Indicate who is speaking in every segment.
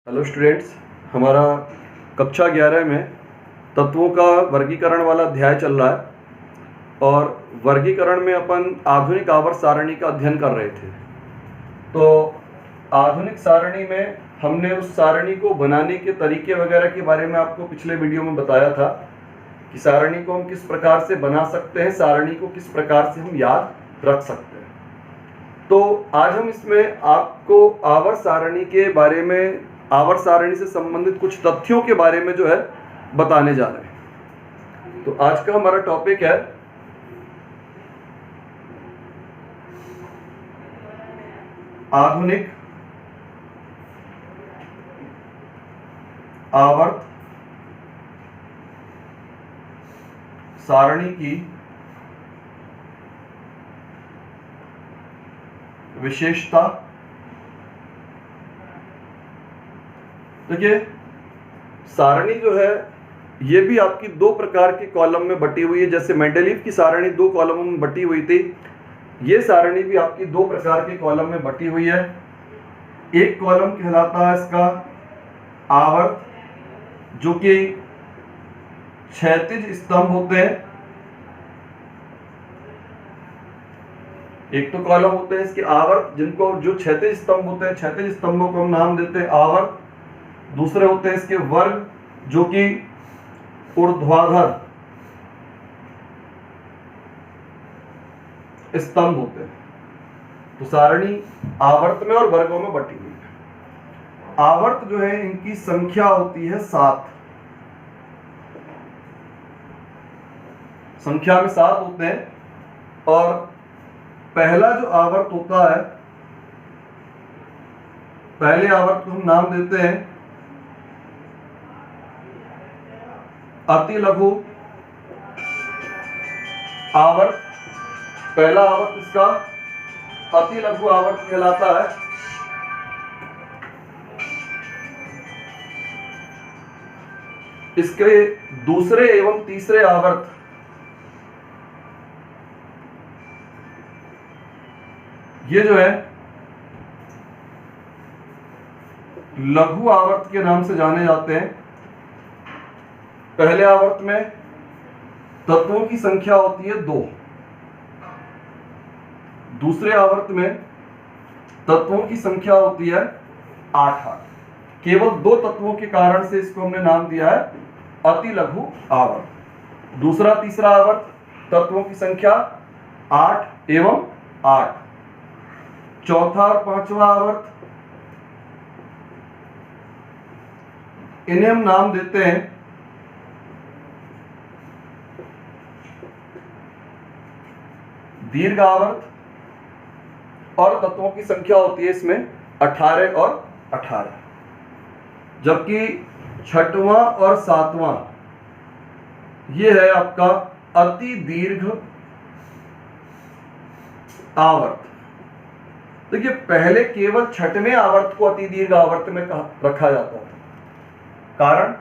Speaker 1: Hello students, हमारा कक्षा 11 में तत्वों का वर्गीकरण वाला अध्याय चल रहा है और वर्गीकरण में अपन आधुनिक आवर्त सारणी का अध्ययन कर रहे थे। तो आधुनिक सारणी में हमने उस सारणी को बनाने के तरीके वगैरह के बारे में आपको पिछले वीडियो में बताया था कि सारणी को हम किस प्रकार से बना सकते हैं, सारणी को किस प्रकार से हम याद रख सकते हैं। तो आज हम इसमें आपको आवर्त सारणी के बारे में, आवर्त सारणी से संबंधित कुछ तथ्यों के बारे में जो है बताने जा रहे हैं। तो आज का हमारा टॉपिक है आधुनिक आवर्त सारणी की विशेषता। देखिए, सारणी जो है ये भी आपकी दो प्रकार के कॉलम में बटी हुई है। जैसे मेंडलीव की सारणी दो कॉलमों में बटी हुई थी, ये सारणी भी आपकी दो प्रकार के कॉलम में बटी हुई है। एक कॉलम कहलाता है इसका आवर्त, जो कि क्षैतिज स्तंभ होते हैं। एक तो कॉलम होते हैं इसके आवर्त, जिनको जो क्षैतिज स्तंभ होते हैं, क्षैतिज स्तंभों को हम नाम देते हैं आवर्त। दूसरे होते हैं इसके वर्ग, जो कि ऊर्ध्वाधर स्तंभ होते हैं। तो सारणी आवर्त में और वर्गों में बटी हुई है। आवर्त जो है इनकी संख्या होती है 7, संख्या में 7 होते हैं। और पहला जो आवर्त होता है, पहले आवर्त को हम नाम देते हैं अति लघु आवर्त। पहला आवर्त इसका अति लघु आवर्त कहलाता है। इसके दूसरे एवं तीसरे आवर्त ये जो है लघु आवर्त के नाम से जाने जाते हैं। पहले आवर्त में तत्वों की संख्या होती है 2। दूसरे आवर्त में तत्वों की संख्या होती है 8। केवल 2 तत्वों के कारण से इसको हमने नाम दिया है अति लघु आवर्त। दूसरा तीसरा आवर्त तत्वों की संख्या 8 एवं 8। चौथा और पांचवा आवर्त इन्हें हम नाम देते हैं दीर्घ आवर्त। और तत्वों की संख्या होती है इसमें 18 और 18। जबकि छठवां और सातवां ये है आपका अति दीर्घ आवर्त। देखिए, पहले केवल छठवें आवर्त को अति दीर्घ आवर्त में रखा जाता था। कारण,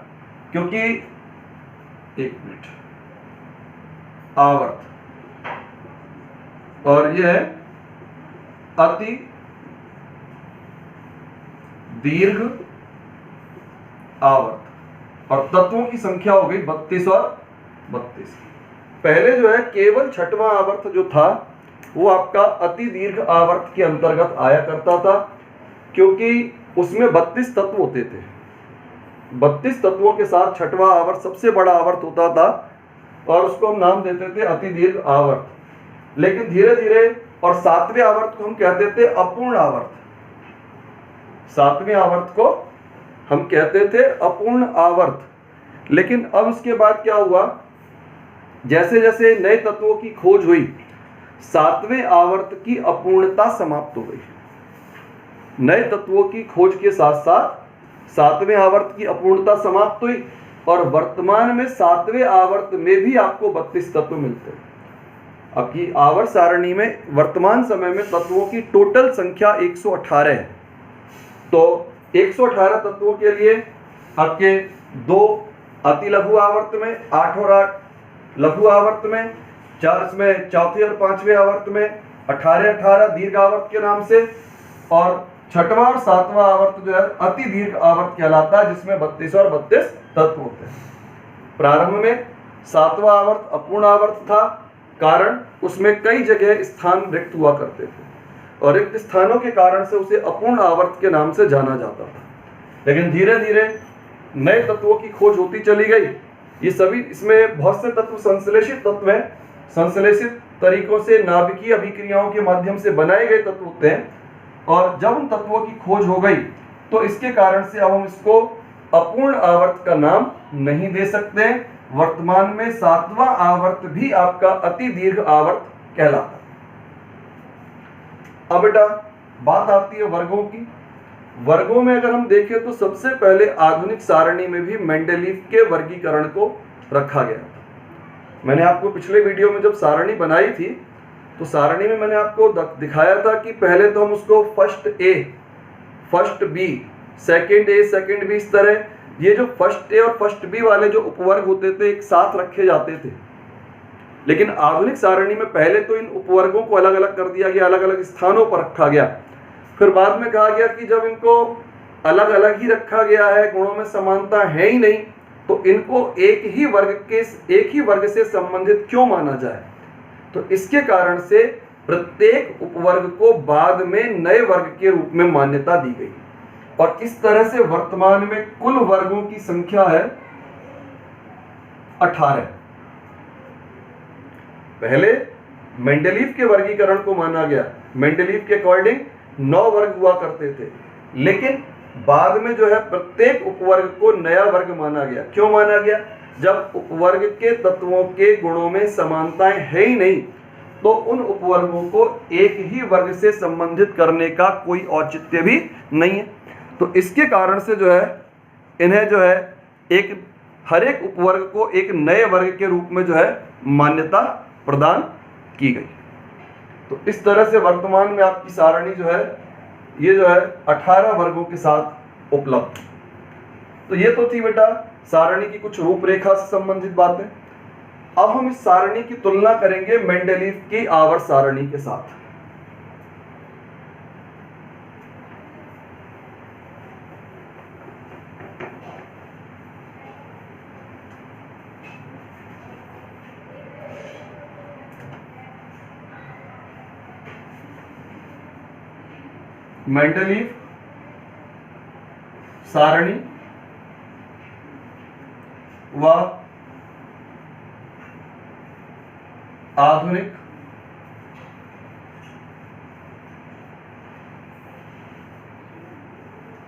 Speaker 1: क्योंकि एक मिनट, आवर्त और यह है अति दीर्घ आवर्त। और तत्वों की संख्या हो गई 32 और 32। पहले जो है केवल छठवां आवर्त जो था वो आपका अति दीर्घ आवर्त के अंतर्गत आया करता था, क्योंकि उसमें 32 तत्व होते थे। 32 तत्वों के साथ छठवां आवर्त सबसे बड़ा आवर्त होता था और उसको हम नाम देते थे अति दीर्घ आवर्त। लेकिन धीरे धीरे, और 7वें आवर्त को हम कहते थे अपूर्ण आवर्त। 7वें आवर्त को हम कहते थे अपूर्ण आवर्त। लेकिन अब इसके बाद क्या हुआ, जैसे जैसे नए तत्वों की खोज हुई, 7वें आवर्त की अपूर्णता समाप्त हो गई। नए तत्वों की खोज के साथ साथ 7वें आवर्त की अपूर्णता समाप्त हुई और वर्तमान में 7वें आवर्त में भी आपको 32 तत्व मिलते हैं। आपकी आवर्त सारणी में वर्तमान समय में तत्वों की टोटल संख्या 118 है। तो 118 तत्वों के लिए आपके 2 अति लघु आवर्त में, 8 और 8 लघु आवर्त में, 4 इसमें चौथे और 5वें आवर्त में, 18 18 दीर्घ आवर्त के नाम से, और छठवां और सातवां आवर्त जो है अति दीर्घ आवर्त कहलाता है, जिसमें 32 और 32 तत्व होते हैं। प्रारंभ में सातवां आवर्त अपूर्ण आवर्त था, कारण उसमें कई जगह स्थान रिक्त हुआ करते थे और रिक्त स्थानों के कारण से उसे अपूर्ण आवर्त के नाम से जाना जाता था। लेकिन धीरे धीरे नए तत्वों की खोज होती चली गई। ये सभी, इसमें बहुत से तत्व संश्लेषित तत्व हैं, संश्लेषित तरीकों से नाभिकीय अभिक्रियाओं के माध्यम से बनाए गए तत्व होते हैं। और जब उन तत्वों की खोज हो गई तो इसके कारण से अब हम इसको अपूर्ण आवर्त का नाम नहीं दे सकते हैं। वर्तमान में सातवां आवर्त भी आपका अति दीर्घ आवर्त कहलाता है। अब बेटा बात आती है वर्गों की। वर्गों में अगर हम देखें तो सबसे पहले आधुनिक सारणी में भी मेंडेलीव के वर्गीकरण को रखा गया था। मैंने आपको पिछले वीडियो में जब सारणी बनाई थी तो सारणी में मैंने आपको दिखाया था कि पहले तो हम उसको first A, first B, second A, second B, इस तरह ये जो फर्स्ट ए और फर्स्ट बी वाले जो उपवर्ग होते थे एक साथ रखे जाते थे। लेकिन आधुनिक सारणी में पहले तो इन उपवर्गों को अलग अलग कर दिया गया, अलग अलग स्थानों पर रखा गया। फिर बाद में कहा गया कि जब इनको अलग अलग ही रखा गया है, गुणों में समानता है ही नहीं, तो इनको एक ही वर्ग से संबंधित क्यों माना जाए। तो इसके कारण से प्रत्येक उपवर्ग को बाद में नए वर्ग के रूप में मान्यता दी गई और इस तरह से वर्तमान में कुल वर्गों की संख्या है 18। पहले मेंडेलीव के वर्गीकरण को माना गया, मेंडेलीव के अकॉर्डिंग 9 वर्ग हुआ करते थे, लेकिन बाद में जो है प्रत्येक उपवर्ग को नया वर्ग माना गया। क्यों माना गया? जब उपवर्ग के तत्वों के गुणों में समानताएं है ही नहीं तो उन उपवर्गों को एक ही वर्ग से संबंधित करने का कोई औचित्य भी नहीं है। तो इसके कारण से जो है इन्हें जो है हर एक उपवर्ग को एक नए वर्ग के रूप में जो है मान्यता प्रदान की गई। तो इस तरह से वर्तमान में आपकी सारणी जो है ये जो है 18 वर्गों के साथ उपलब्ध। तो ये तो थी बेटा सारणी की कुछ रूपरेखा से संबंधित बातें। अब हम इस सारणी की तुलना करेंगे मेंडेलीव की आवर्त सारणी के साथ। मेंडेलीव सारणी व आधुनिक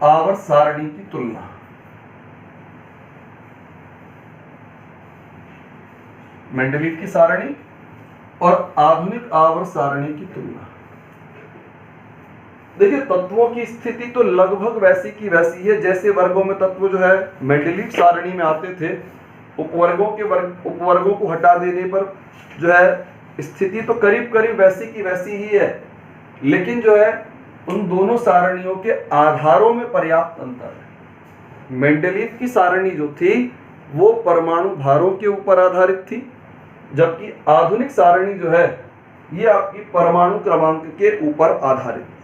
Speaker 1: आवर्त सारणी की तुलना। मेंडेलीव की सारणी और आधुनिक आवर्त सारणी की तुलना। देखिए तत्वों की स्थिति तो लगभग वैसी की वैसी है जैसे वर्गों में तत्व जो है मेंडेलीव सारणी में आते थे। उपवर्गों को हटा देने पर जो है स्थिति तो करीब करीब वैसी की वैसी ही है, लेकिन जो है उन दोनों सारणियों के आधारों में पर्याप्त अंतर है। मेंडेलीव की सारणी जो थी वो परमाणु भारों के ऊपर आधारित थी, जबकि आधुनिक सारणी जो है ये आपकी परमाणु क्रमांक के ऊपर आधारित है।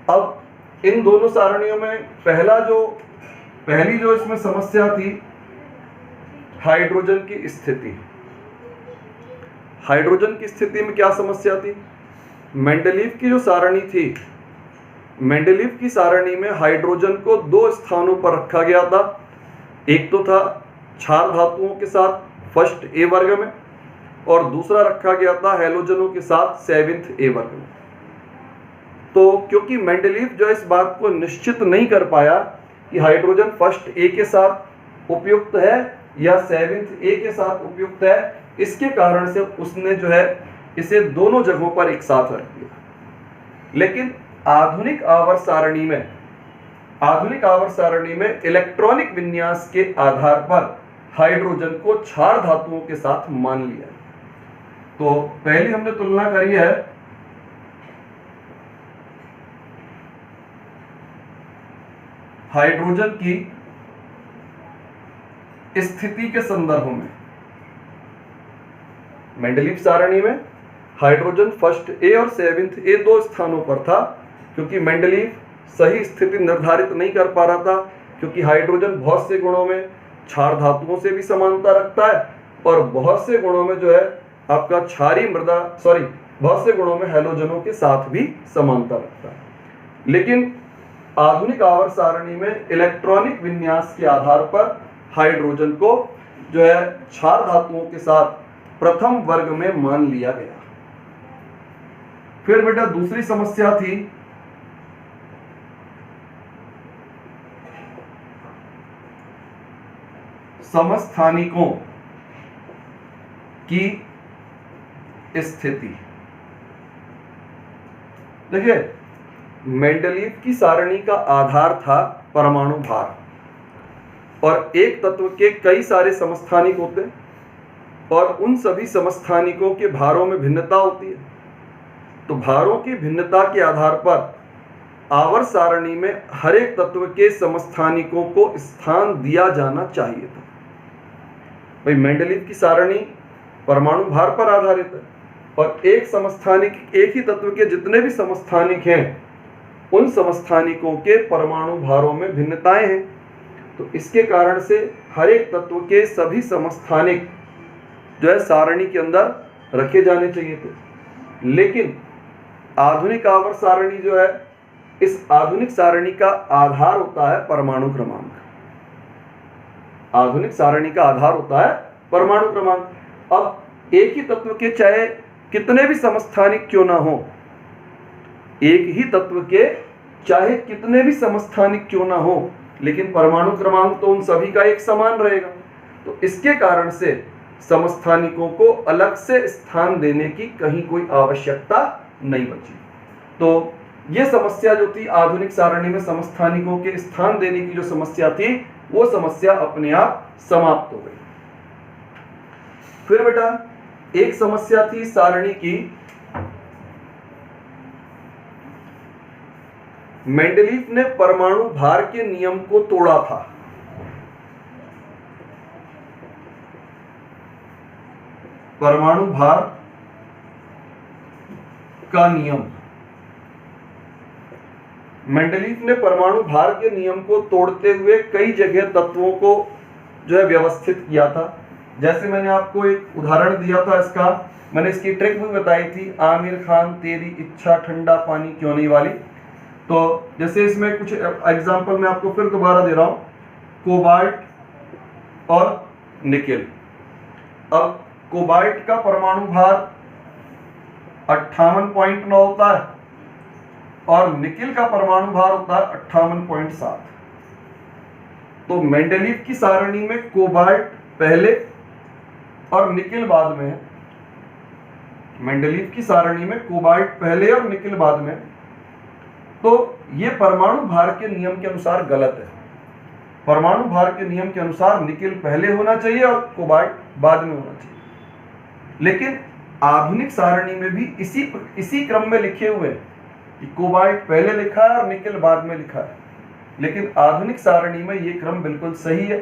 Speaker 1: अब इन दोनों सारणियों में पहली जो इसमें समस्या थी हाइड्रोजन की स्थिति। हाइड्रोजन की स्थिति में क्या समस्या थी? मेंडेलीव की जो सारणी थी, मेंडेलीव की सारणी में हाइड्रोजन को 2 स्थानों पर रखा गया था। एक तो था क्षार धातुओं के साथ फर्स्ट ए वर्ग में और दूसरा रखा गया था हैलोजनों के साथ 7th ए वर्ग में। तो क्योंकि मेंडेलीव जो इस बात को निश्चित नहीं कर पाया कि हाइड्रोजन फर्स्ट ए के साथ उपयुक्त है या 7th ए के साथ उपयुक्त है, इसके कारण से उसने जो है इसे दोनों जगहों पर एक साथ रख दिया। लेकिन आधुनिक आवर्त सारणी में इलेक्ट्रॉनिक विन्यास के आधार पर हाइड्रोजन को क्षार धातुओं के साथ मान लिया। तो पहली हमने तुलना करी है हाइड्रोजन की स्थिति के संदर्भ में। मेंडेलीव सारणी में हाइड्रोजन फर्स्ट ए और 7th ए 2 स्थानों पर था, क्योंकि मेंडेलीव सही स्थिति निर्धारित नहीं कर पा रहा था, क्योंकि हाइड्रोजन बहुत से गुणों में क्षार धातुओं से भी समानता रखता है और बहुत से गुणों में जो है आपका क्षारीय मृदा बहुत से गुणों में हैलोजनों के साथ भी समानता रखता है। लेकिन आधुनिक आवर्त सारणी में इलेक्ट्रॉनिक विन्यास के आधार पर हाइड्रोजन को जो है क्षार धातुओं के साथ प्रथम वर्ग में मान लिया गया। फिर बेटा दूसरी समस्या थी समस्थानिकों की स्थिति। देखिए, मेंडलीव की सारणी का आधार था परमाणु भार, और एक तत्व के कई सारे समस्थानिक होते हैं और उन सभी समस्थानिकों के भारों में भिन्नता होती है। तो भारों की भिन्नता के आधार पर आवर्त सारणी में हर एक तत्व के समस्थानिकों को स्थान दिया जाना चाहिए था। भाई, मेंडलीव की सारणी परमाणु भार पर आधारित है और एक समस्थानिक, एक ही तत्व के जितने भी समस्थानिक हैं उन समस्थानिकों के परमाणु भारों में भिन्नताएं हैं। तो इसके कारण से हर एक तत्व के सभी समस्थानिक जो है सारणी के अंदर रखे जाने चाहिए थे। लेकिन आधुनिक आवर्त सारणी जो है, इस आधुनिक सारणी का आधार होता है परमाणु क्रमांक। आधुनिक सारणी का आधार होता है परमाणु क्रमांक। अब एक ही तत्व के चाहे कितने भी समस्थानिक क्यों ना हो, एक ही तत्व के चाहे कितने भी समस्थानिक क्यों ना हो, लेकिन परमाणु क्रमांक तो उन सभी का एक समान रहेगा। तो इसके कारण से समस्थानिकों को अलग से स्थान देने की कहीं कोई आवश्यकता नहीं बची। तो ये समस्या जो थी आधुनिक सारणी में समस्थानिकों के स्थान देने की जो समस्या थी, वो समस्या अपने आप समाप्त हो गई। फिर बेटा एक समस्या थी सारणी की मेंडलीव ने परमाणु भार के नियम को तोड़ा था। परमाणु भार का नियम, मेंडलीव ने परमाणु भार के नियम को तोड़ते हुए कई जगह तत्वों को जो है व्यवस्थित किया था। जैसे मैंने आपको एक उदाहरण दिया था इसका, मैंने इसकी ट्रिक भी बताई थी, आमिर खान तेरी इच्छा ठंडा पानी क्यों नहीं वाली। तो जैसे इसमें कुछ एग्जांपल मैं आपको फिर दोबारा दे रहा हूं, कोबाल्ट और निकेल। अब कोबाल्ट का परमाणु भार 58.9 होता है और निकेल का परमाणु भार होता है 58.7। तो मेंडलीव की सारणी में कोबाल्ट पहले और निकेल बाद में है। मेंडलीव की सारणी में कोबाल्ट पहले और निकेल बाद में, तो ये परमाणु भार के नियम के अनुसार गलत है। परमाणु भार के नियम के अनुसार निकेल पहले होना चाहिए और कोबाल्ट बाद में होना चाहिए। लेकिन आधुनिक सारणी में भी इसी क्रम में लिखे हुए हैं कि कोबाल्ट पहले लिखा है और निकेल बाद में लिखा है। लेकिन आधुनिक सारणी में ये क्रम बिल्कुल सही है,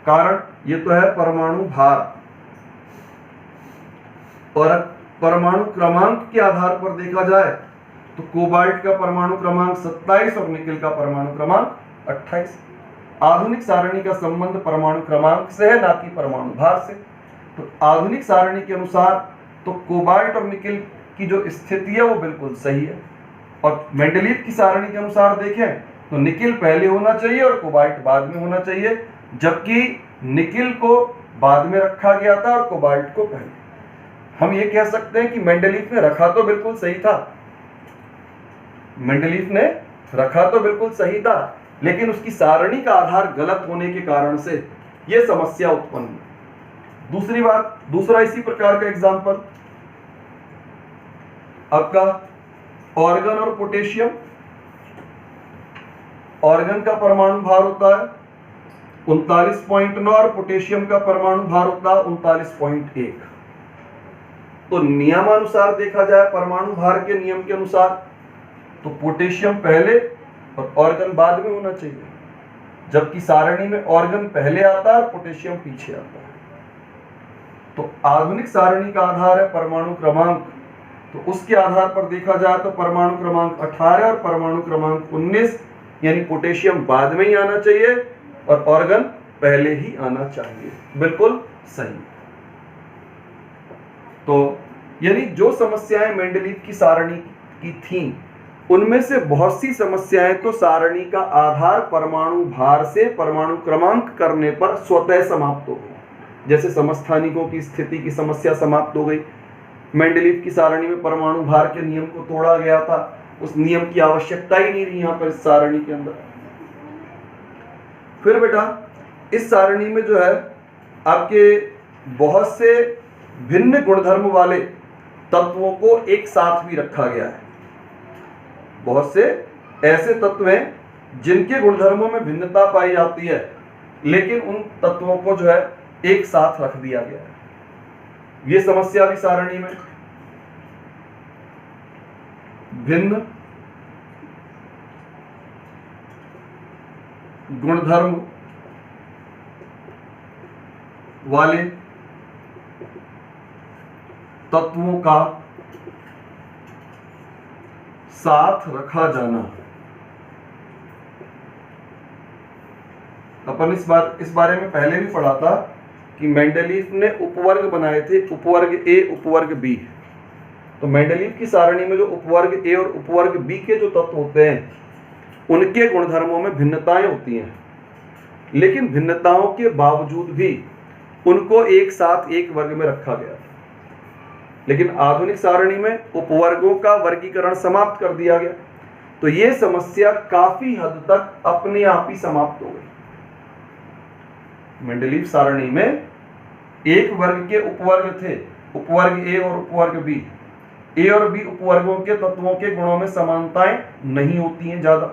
Speaker 1: कारण ये तो है परमाणु भार। और परमाणु क्रमांक के आधार पर देखा जाए तो कोबाल्ट का परमाणु क्रमांक 27 और निकेल का परमाणु क्रमांक 28। आधुनिक सारणी का संबंध परमाणु क्रमांक से है, ना कि परमाणु भार से। तो आधुनिक सारणी के अनुसार तो कोबाल्ट और निकेल की जो स्थिति है वो बिल्कुल सही है। और मेंडलीव की सारणी के अनुसार देखें तो निकेल पहले होना चाहिए और कोबाल्ट बाद में होना चाहिए, जबकि निकेल को बाद में रखा गया था और कोबाल्ट को पहले। हम ये कह सकते हैं कि मेंडलीव ने रखा तो बिल्कुल सही था, मेंडलीव ने रखा तो बिल्कुल सही था, लेकिन उसकी सारणी का आधार गलत होने के कारण से यह समस्या उत्पन्न हुई। दूसरी बात, दूसरा इसी प्रकार का एग्जांपल आपका ऑर्गन और पोटेशियम। ऑर्गन का परमाणु भार होता है 39.9 और पोटेशियम का परमाणु भार होता है 39.1। तो नियमानुसार देखा जाए, परमाणु भार के नियम के अनुसार, तो पोटेशियम पहले और ऑर्गन बाद में होना चाहिए, जबकि सारणी में ऑर्गन पहले आता है और पोटेशियम पीछे आता है। तो आधुनिक सारणी का आधार है परमाणु क्रमांक, तो उसके आधार पर देखा जाए तो परमाणु क्रमांक 18 और परमाणु क्रमांक 19 यानी पोटेशियम बाद में ही आना चाहिए और ऑर्गन पहले ही आना चाहिए। बिल्कुल सही। तो यानी जो समस्याएं मेंडलीव की सारणी की थीं, उनमें से बहुत सी समस्याएं तो सारणी का आधार परमाणु भार से परमाणु क्रमांक करने पर स्वतः समाप्त हो गई। जैसे समस्थानिकों की स्थिति की समस्या समाप्त हो गई। मेंडलीव की सारणी में परमाणु भार के नियम को तोड़ा गया था, उस नियम की आवश्यकता ही नहीं रही यहाँ पर इस सारणी के अंदर। फिर बेटा इस सारणी में जो है आपके बहुत से भिन्न गुणधर्म वाले तत्वों को एक साथ भी रखा गया है। बहुत से ऐसे तत्व हैं जिनके गुणधर्मों में भिन्नता पाई जाती है, लेकिन उन तत्वों को जो है एक साथ रख दिया गया है। ये समस्या भी सारणी में भिन्न गुणधर्म वाले तत्वों का साथ रखा जाना। अपन इस बारे में पहले भी पढ़ा था कि मेंडलीव ने उपवर्ग बनाए थे, उपवर्ग ए उपवर्ग बी। तो मेंडलीव की सारणी में जो उपवर्ग ए और उपवर्ग बी के जो तत्व होते हैं उनके गुणधर्मों में भिन्नताएं होती हैं, लेकिन भिन्नताओं के बावजूद भी उनको एक साथ एक वर्ग में रखा गया। लेकिन आधुनिक सारणी में उपवर्गों का वर्गीकरण समाप्त कर दिया गया, तो ये समस्या काफी हद तक अपने आप ही समाप्त हो गई। मेंडलीव सारणी में एक वर्ग के उपवर्ग थे, उपवर्ग ए और उपवर्ग बी। ए और बी उपवर्गों के तत्वों के गुणों में समानताएं नहीं होती हैं ज्यादा,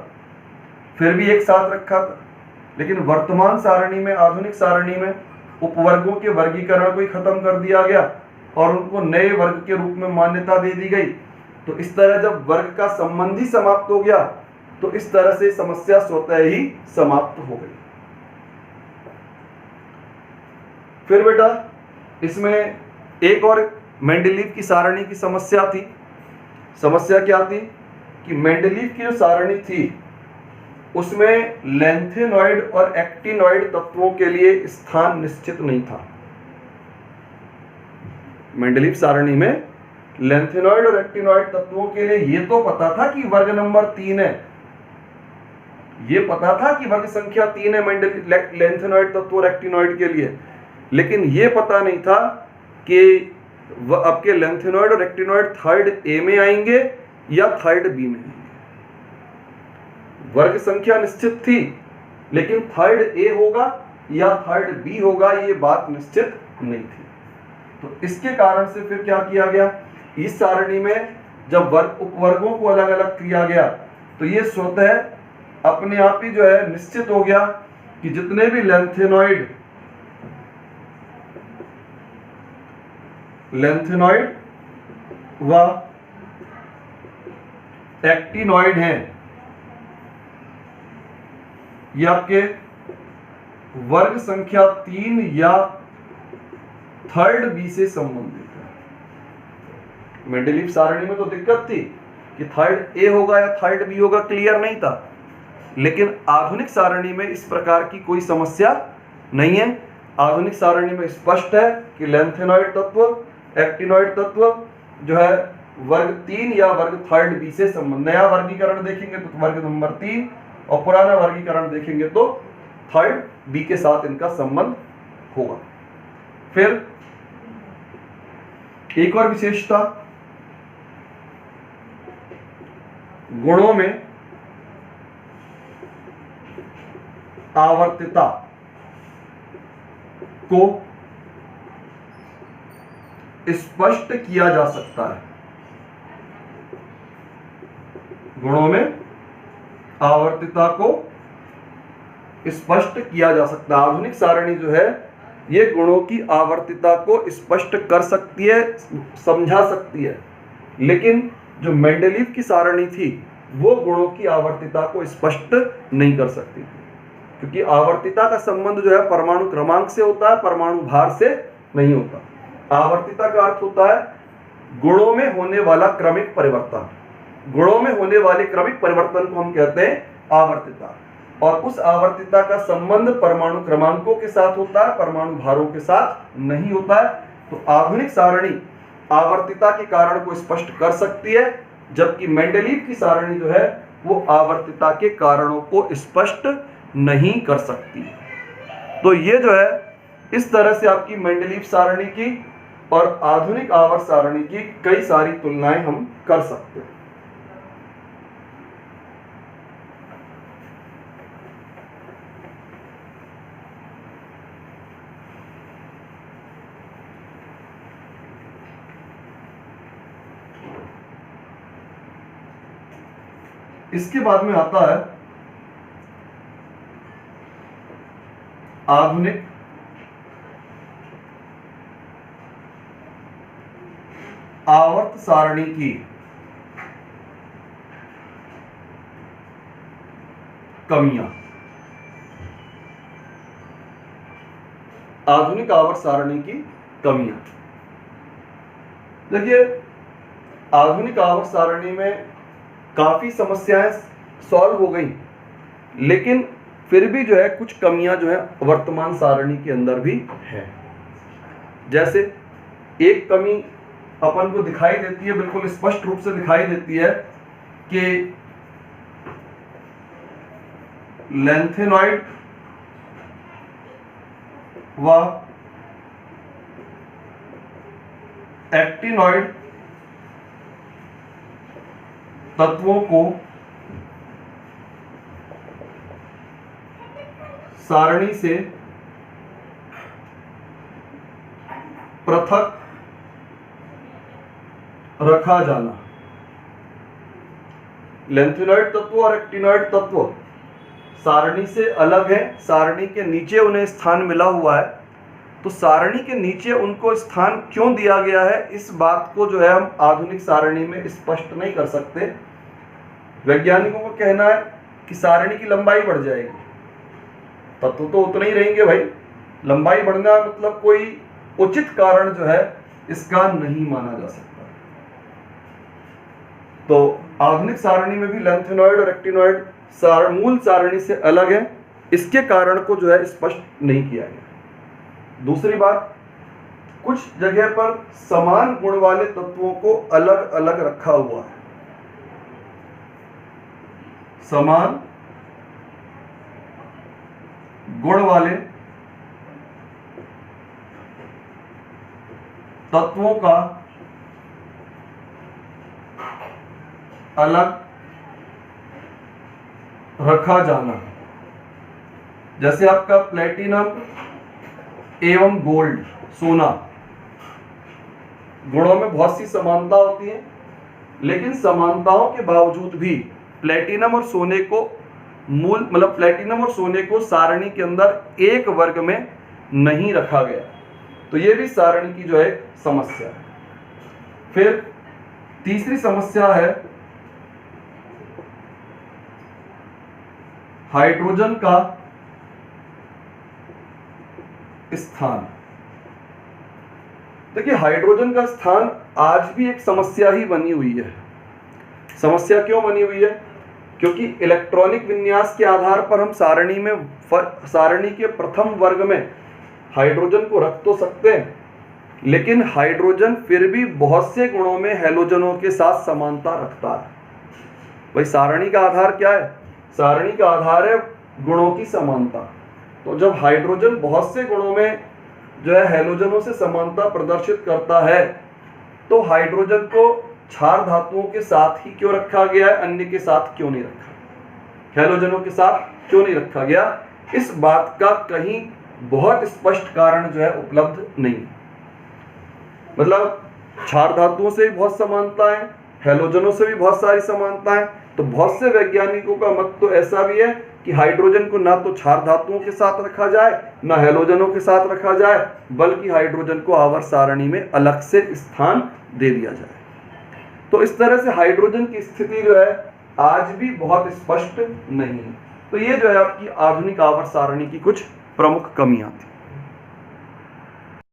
Speaker 1: फिर भी एक साथ रखा था। लेकिन वर्तमान सारणी में, आधुनिक सारणी में उपवर्गों के वर्गीकरण को ही खत्म कर दिया गया और उनको नए वर्ग के रूप में मान्यता दे दी गई। तो इस तरह जब वर्ग का संबंध ही समाप्त हो गया तो इस तरह से समस्या स्वतः ही समाप्त हो गई। फिर बेटा इसमें एक और मेंडलीव की सारणी की समस्या थी। समस्या क्या थी कि मेंडलीव की जो सारणी थी उसमें लैंथेनॉइड और एक्टिनॉइड तत्वों के लिए स्थान निश्चित नहीं था। मेंडलीव सारणी में लैंथेनॉइड और एक्टिनॉइड तत्वों के लिए ये तो पता था कि वर्ग नंबर 3 है, ये पता था कि वर्ग संख्या 3 है लैंथेनॉइड तत्व और एक्टिनॉइड के लिए, लेकिन ये पता नहीं था कि आपके लैंथेनॉइड और एक्टिनॉइड थर्ड ए में आएंगे या थर्ड बी में आएंगे। वर्ग संख्या निश्चित थी, लेकिन थर्ड ए होगा या थर्ड बी होगा ये बात निश्चित नहीं थी। तो इसके कारण से फिर क्या किया गया, इस सारणी में जब वर्ग उपवर्गों को अलग अलग किया गया तो ये स्वतः अपने आप ही जो है निश्चित हो गया कि जितने भी लैंथेनॉइड व एक्टिनॉइड हैं ये आपके वर्ग संख्या 3 या थर्ड बी से संबंधित है। मेंडलीव सारणी में तो दिक्कत थी कि थर्ड ए होगा या थर्ड बी होगा, क्लियर नहीं था। लेकिन आधुनिक सारणी में इस प्रकार की कोई समस्या नहीं है। आधुनिक सारणी में स्पष्ट है कि लैंथेनॉइड तत्व, एक्टिनॉइड तत्व जो है वर्ग 3 या वर्ग थर्ड बी से संबंध। नया वर्गीकरण देखेंगे तो वर्ग नंबर 3 और पुराना वर्गीकरण देखेंगे तो थर्ड बी के साथ इनका संबंध होगा। फिर एक और विशेषता, गुणों में आवर्तिता को स्पष्ट किया जा सकता है। गुणों में आवर्तिता को स्पष्ट किया जा सकता है। आधुनिक सारणी जो है ये गुणों की आवर्तिता को स्पष्ट कर सकती है, समझा सकती है, लेकिन जो मेंडलीव की सारणी थी वो गुणों की आवर्तिता को स्पष्ट नहीं कर सकती थी, क्योंकि आवर्तिता का संबंध जो है परमाणु क्रमांक से होता है, परमाणु भार से नहीं होता। आवर्तिता का अर्थ होता है गुणों में होने वाला क्रमिक परिवर्तन। गुणों में होने वाले क्रमिक परिवर्तन को हम कहते हैं आवर्तिता, और उस आवर्तिता का संबंध परमाणु क्रमांकों के साथ होता है, परमाणु भारों के साथ नहीं होता है। तो आधुनिक सारणी आवर्तिता के कारण को स्पष्ट कर सकती है, जबकि मेंडलीव की सारणी जो है वो आवर्तिता के कारणों को स्पष्ट नहीं कर सकती। तो ये जो है इस तरह से आपकी मेंडलीव सारणी की और आधुनिक आवर्त सारणी की कई सारी तुलनाएं हम कर सकते हैं। इसके बाद में आता है आधुनिक आवर्त सारणी की कमियां। आधुनिक आवर्त सारणी की कमियां, देखिए आधुनिक आवर्त सारणी में काफी समस्याएं सॉल्व हो गई, लेकिन फिर भी जो है कुछ कमियां जो है वर्तमान सारणी के अंदर भी है। जैसे एक कमी अपन को दिखाई देती है, बिल्कुल स्पष्ट रूप से दिखाई देती है कि लैंथेनॉइड व एक्टिनॉइड तत्वों को सारणी से पृथक रखा जाना। लैंथेनॉइड तत्व और एक्टिनॉइड तत्व सारणी से अलग है, सारणी के नीचे उन्हें स्थान मिला हुआ है। तो सारणी के नीचे उनको स्थान क्यों दिया गया है, इस बात को जो है हम आधुनिक सारणी में स्पष्ट नहीं कर सकते। वैज्ञानिकों का कहना है कि सारणी की लंबाई बढ़ जाएगी, तत्व तो उतने ही रहेंगे भाई, लंबाई बढ़ना मतलब कोई उचित कारण जो है इसका नहीं माना जा सकता। तो आधुनिक सारणी में भी लैंथेनॉइड और एक्टिनॉइड मूल सारणी से अलग है, इसके कारण को जो है स्पष्ट नहीं किया गया। दूसरी बात, कुछ जगह पर समान गुण वाले तत्वों को अलग अलग रखा हुआ है। समान गुण वाले तत्वों का अलग रखा जाना, जैसे आपका प्लेटिनम एवं गोल्ड, सोना, गुणों में बहुत सी समानता होती है, लेकिन समानताओं के बावजूद भी प्लेटिनम और सोने को प्लेटिनम और सोने को सारणी के अंदर एक वर्ग में नहीं रखा गया। तो ये भी सारणी की जो है समस्या है। फिर तीसरी समस्या है हाइड्रोजन का स्थान। देखिए हाइड्रोजन का स्थान आज भी एक समस्या ही बनी हुई है। समस्या क्यों बनी हुई है? क्योंकि इलेक्ट्रॉनिक विन्यास के आधार पर हम सारणी के प्रथम वर्ग में हाइड्रोजन को रख तो सकते हैं, लेकिन हाइड्रोजन फिर भी बहुत से गुणों में हैलोजनों के साथ समानता रखता है। भाई सारणी का आधार क्या है? सारणी का आधार है गुणों की समानता। तो जब हाइड्रोजन बहुत से गुणों में जो है हैलोजनों से समानता प्रदर्शित करता है, तो हाइड्रोजन को क्षार धातुओं के साथ ही क्यों रखा गया है, अन्य के साथ क्यों नहीं रखा, हैलोजनों के साथ क्यों नहीं रखा गया? इस बात का कहीं बहुत स्पष्ट कारण जो है उपलब्ध नहीं। मतलब क्षार धातुओं से भी बहुत समानता है, हैलोजनों से भी बहुत सारी समानता है। तो बहुत से वैज्ञानिकों का मत तो ऐसा भी है कि हाइड्रोजन को ना तो क्षार धातुओं के साथ रखा जाए, ना हैलोजनों के साथ रखा जाए, बल्कि हाइड्रोजन को आवर्त सारणी में अलग से स्थान दे दिया जाए। तो इस तरह से हाइड्रोजन की स्थिति जो है आज भी बहुत स्पष्ट नहीं है। तो ये जो है आपकी आधुनिक आवर्त सारणी की कुछ प्रमुख कमियां थी।